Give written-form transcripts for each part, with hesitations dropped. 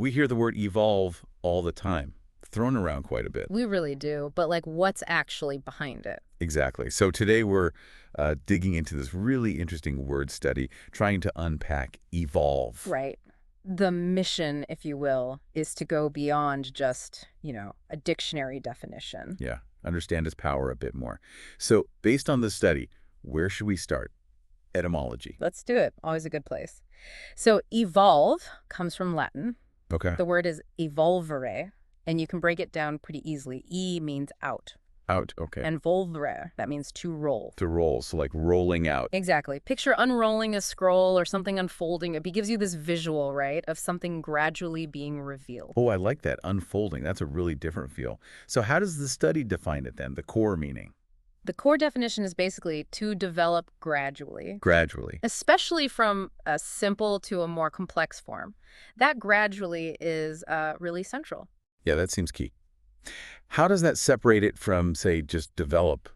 We hear the word evolve all the time, thrown around quite a bit. We really do, but like what's actually behind it? Exactly. So today we're digging into this really interesting word study, trying to unpack evolve. Right. The mission, if you will, is to go beyond just, a dictionary definition. Yeah, understand its power a bit more. So based on this study, where should we start? Etymology. Let's do it. Always a good place. So evolve comes from Latin. Okay. The word is evolvere, and you can break it down pretty easily. E means out, Out. Okay. and volvere, that means to roll. To roll. So like rolling out. Exactly. Picture unrolling a scroll or something unfolding. It gives you this visual, right, of something gradually being revealed. Oh, I like that. Unfolding. That's a really different feel. So how does the study define it then? The core meaning? The core definition is basically to develop gradually, Gradually. especially from a simple to a more complex form. That gradually is really central. Yeah, that seems key. How does that separate it from, say, just develop?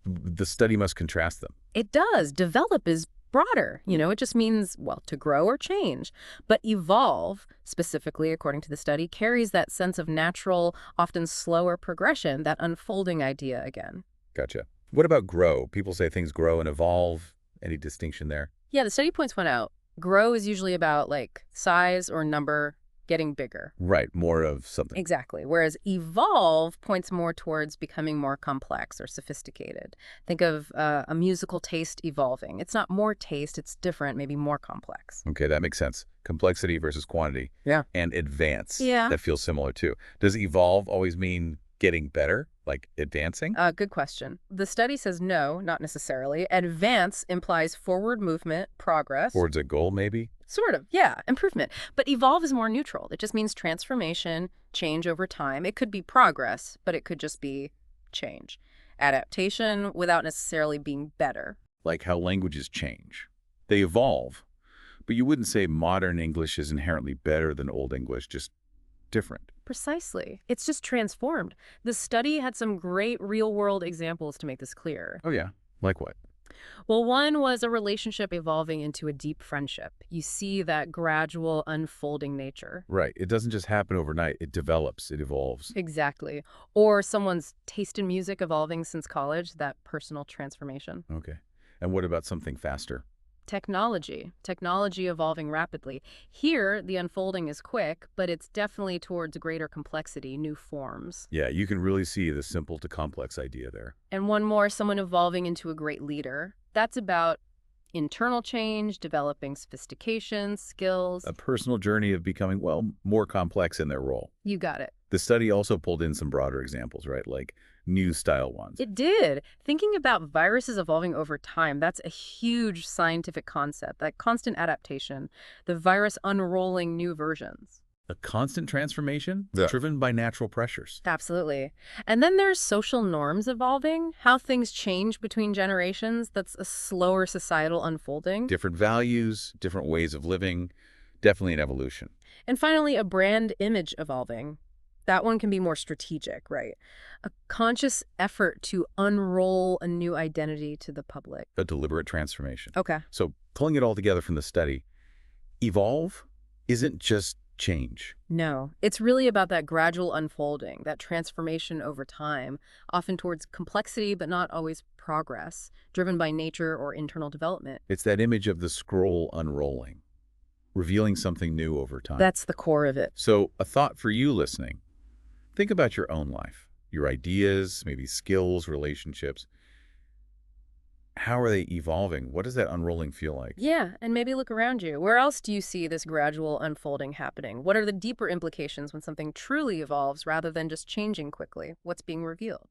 The study must contrast them. It does. Develop is broader. It just means, well, to grow or change. But evolve, specifically according to the study, carries that sense of natural, often slower progression, that unfolding idea again. Gotcha. What about grow? People say things grow and evolve. Any distinction there? Yeah, the study points one out. Grow is usually about like size or number getting bigger. Right, more of something. Exactly. Whereas evolve points more towards becoming more complex or sophisticated. Think of a musical taste evolving. It's not more taste, it's different, maybe more complex. Okay, that makes sense. Complexity versus quantity. Yeah. And advance. Yeah. That feels similar too. Does evolve always mean getting better, like advancing? Good question. The study says no, not necessarily. Advance implies forward movement, progress. Towards a goal, maybe? Sort of, yeah, improvement. But evolve is more neutral. It just means transformation, change over time. It could be progress, but it could just be change. Adaptation without necessarily being better. Like how languages change. They evolve, but you wouldn't say modern English is inherently better than Old English, just different. Precisely. It's just transformed. The study had some great real-world examples to make this clear. Oh yeah, like what? Well, one was a relationship evolving into a deep friendship. You see that gradual unfolding nature. Right, it doesn't just happen overnight, it develops, it evolves. Exactly. Or someone's taste in music evolving since college, that personal transformation. Okay. And what about something faster? Technology evolving rapidly. Here, the unfolding is quick, but it's definitely towards greater complexity, new forms. Yeah, you can really see the simple to complex idea there. And one more, someone evolving into a great leader. That's about internal change, developing sophistication, skills. A personal journey of becoming, well, more complex in their role. You got it. The study also pulled in some broader examples, right? Like new style ones. It did. Thinking about viruses evolving over time, that's a huge scientific concept, that constant adaptation, the virus unrolling new versions. A constant transformation Yeah. driven by natural pressures. Absolutely. And then there's social norms evolving, how things change between generations. That's a slower societal unfolding. Different values, different ways of living, definitely an evolution. And finally, a brand image evolving. That one can be more strategic, right? A conscious effort to unroll a new identity to the public. A deliberate transformation. Okay. So pulling it all together from the study, evolve isn't just change. No, it's really about that gradual unfolding, that transformation over time, often towards complexity, but not always progress, driven by nature or internal development. It's that image of the scroll unrolling, revealing something new over time. That's the core of it. So a thought for you listening, think about your own life, your ideas, maybe skills, relationships. How are they evolving? What does that unrolling feel like? Yeah, and maybe look around you. Where else do you see this gradual unfolding happening? What are the deeper implications when something truly evolves rather than just changing quickly? What's being revealed?